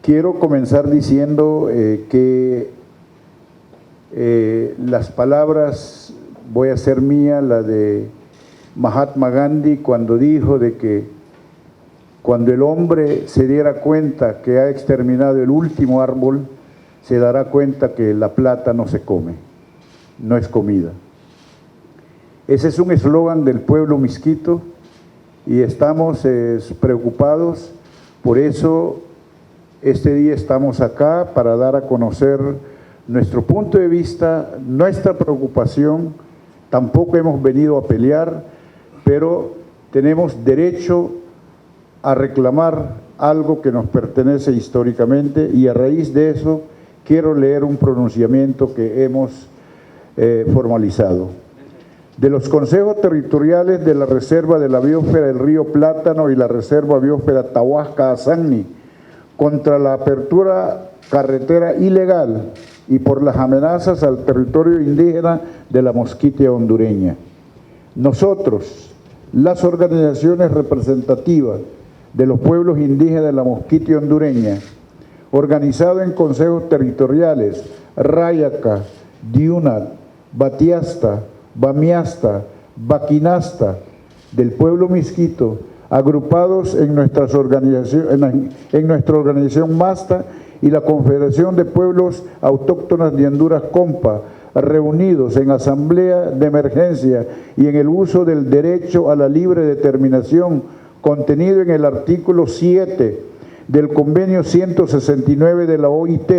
Quiero comenzar diciendo que las palabras, voy a hacer mía la de Mahatma Gandhi cuando dijo de que cuando el hombre se diera cuenta que ha exterminado el último árbol, se dará cuenta que la plata no se come, no es comida. Ese es un eslogan del pueblo misquito y estamos preocupados, por eso este día estamos acá para dar a conocer nuestro punto de vista, nuestra preocupación. Tampoco hemos venido a pelear, pero tenemos derecho a reclamar algo que nos pertenece históricamente y a raíz de eso quiero leer un pronunciamiento que hemos formalizado. De los consejos territoriales de la Reserva de la Biosfera del Río Plátano y la Reserva Biosfera Tahuasca-Azanni contra la apertura carretera ilegal y por las amenazas al territorio indígena de la Mosquitia hondureña. Nosotros, las organizaciones representativas de los pueblos indígenas de la Mosquitia hondureña, organizado en consejos territoriales Rayaca, Diunat, Batiasta, Bamiasta, Baquinasta, del pueblo misquito, agrupados en nuestra organización MASTA y la Confederación de Pueblos Autóctonas de Honduras, COMPA, reunidos en asamblea de emergencia y en el uso del derecho a la libre determinación contenido en el artículo 7 del convenio 169 de la OIT,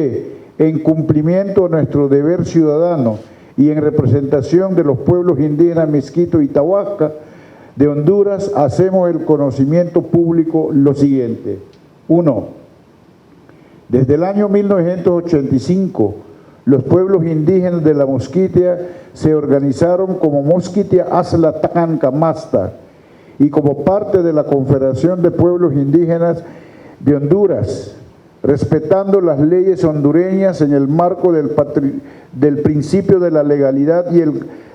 en cumplimiento a nuestro deber ciudadano y en representación de los pueblos indígenas Misquito y Tahuasca de Honduras, hacemos el conocimiento público lo siguiente. 1. Desde el año 1985, los pueblos indígenas de la Mosquitia se organizaron como Mosquitia Aztlatanca Masta y como parte de la Confederación de Pueblos Indígenas de Honduras, respetando las leyes hondureñas en el marco del principio de la legalidad y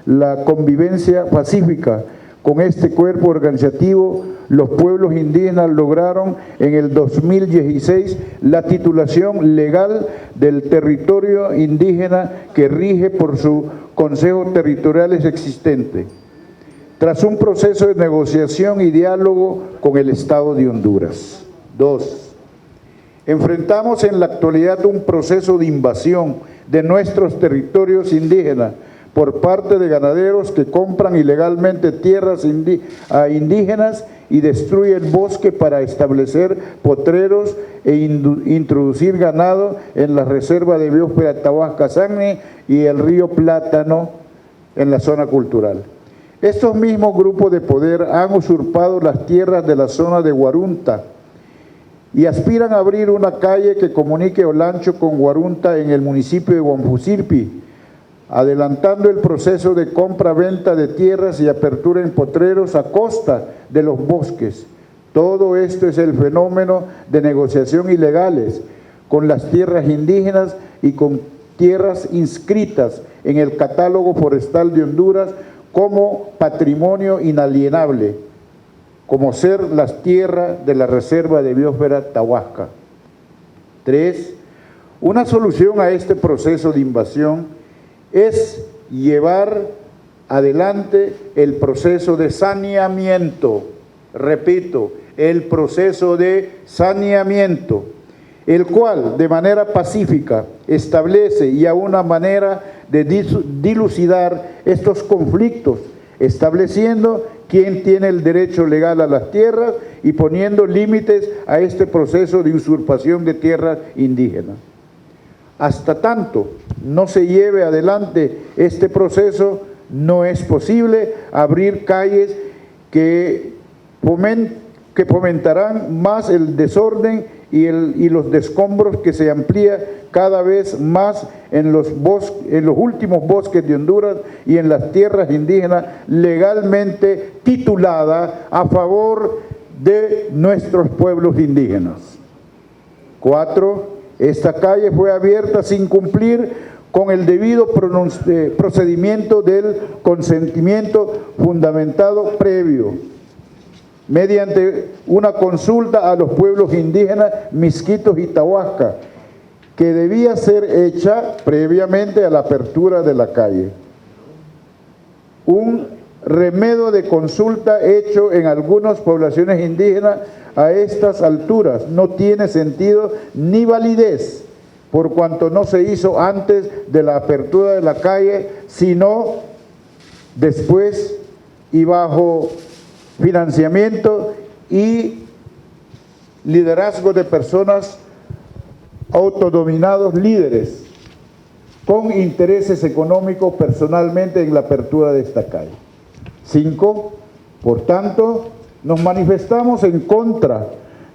la convivencia pacífica. Con este cuerpo organizativo, los pueblos indígenas lograron en el 2016 la titulación legal del territorio indígena que rige por sus consejos territoriales existentes, tras un proceso de negociación y diálogo con el Estado de Honduras. 2. Enfrentamos en la actualidad un proceso de invasión de nuestros territorios indígenas por parte de ganaderos que compran ilegalmente tierras indígenas y destruyen bosque para establecer potreros e introducir ganado en la Reserva de Biosfera Tahuasca-Azanni y el río Plátano en la zona cultural. Estos mismos grupos de poder han usurpado las tierras de la zona de Guarunta y aspiran a abrir una calle que comunique Olancho con Guarunta en el municipio de Guampucirpi, adelantando el proceso de compra-venta de tierras y apertura en potreros a costa de los bosques. Todo esto es el fenómeno de negociación ilegales con las tierras indígenas y con tierras inscritas en el catálogo forestal de Honduras como patrimonio inalienable, como ser las tierras de la Reserva de Biosfera Tahuasca. 3. Una solución a este proceso de invasión es llevar adelante el proceso de saneamiento, repito, el proceso de saneamiento, el cual de manera pacífica establece ya una manera de dilucidar estos conflictos, estableciendo quién tiene el derecho legal a las tierras y poniendo límites a este proceso de usurpación de tierras indígenas. Hasta tanto no se lleve adelante este proceso, no es posible abrir calles que fomentarán más el desorden y los descombros que se amplía cada vez más en los últimos bosques de Honduras y en las tierras indígenas legalmente tituladas a favor de nuestros pueblos indígenas. 4. Esta calle fue abierta sin cumplir con el debido procedimiento del consentimiento fundamentado previo. mediante una consulta a los pueblos indígenas Misquitos y Tahuasca, que debía ser hecha previamente a la apertura de la calle. Un remedio de consulta hecho en algunas poblaciones indígenas a estas alturas no tiene sentido ni validez, por cuanto no se hizo antes de la apertura de la calle, sino después y bajo financiamiento y liderazgo de personas autodominados líderes con intereses económicos personalmente en la apertura de esta calle. 5. Por tanto, nos manifestamos en contra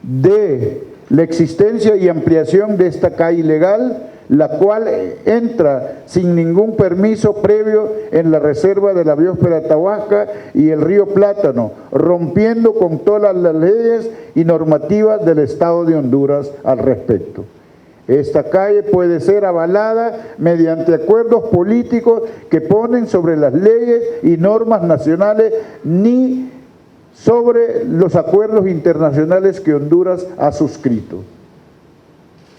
de la existencia y ampliación de esta calle ilegal, la cual entra sin ningún permiso previo en la reserva de la biosfera Tahuasca y el río Plátano, rompiendo con todas las leyes y normativas del Estado de Honduras al respecto. Esta calle puede ser avalada mediante acuerdos políticos que ponen sobre las leyes y normas nacionales ni sobre los acuerdos internacionales que Honduras ha suscrito.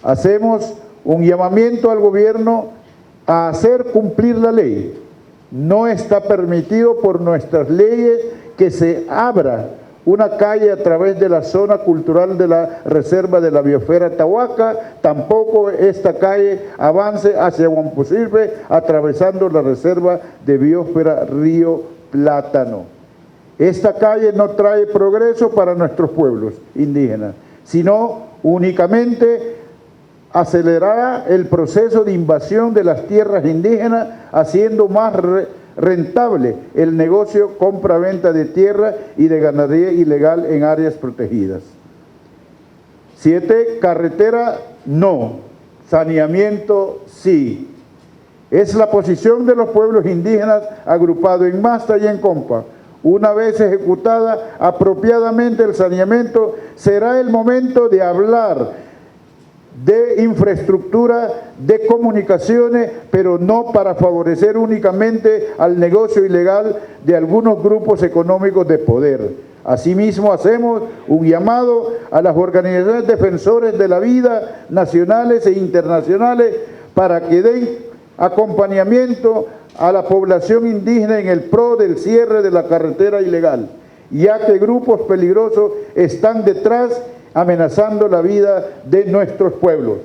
Hacemos un llamamiento al gobierno a hacer cumplir la ley. No está permitido por nuestras leyes que se abra una calle a través de la zona cultural de la reserva de la biosfera Tahuasca, tampoco esta calle avance hacia Huampucilpe atravesando la reserva de biosfera Río Plátano. Esta calle no trae progreso para nuestros pueblos indígenas, sino únicamente acelerará el proceso de invasión de las tierras indígenas, haciendo más rentable el negocio compra-venta de tierra y de ganadería ilegal en áreas protegidas. 7. Carretera no, saneamiento sí. Es la posición de los pueblos indígenas agrupados en Masta y en Compa. Una vez ejecutada apropiadamente el saneamiento, será el momento de hablar de infraestructura, de comunicaciones, pero no para favorecer únicamente al negocio ilegal de algunos grupos económicos de poder. Asimismo, hacemos un llamado a las organizaciones defensores de la vida, nacionales e internacionales, para que den acompañamiento a la población indígena en el pro del cierre de la carretera ilegal, ya que grupos peligrosos están detrás amenazando la vida de nuestros pueblos.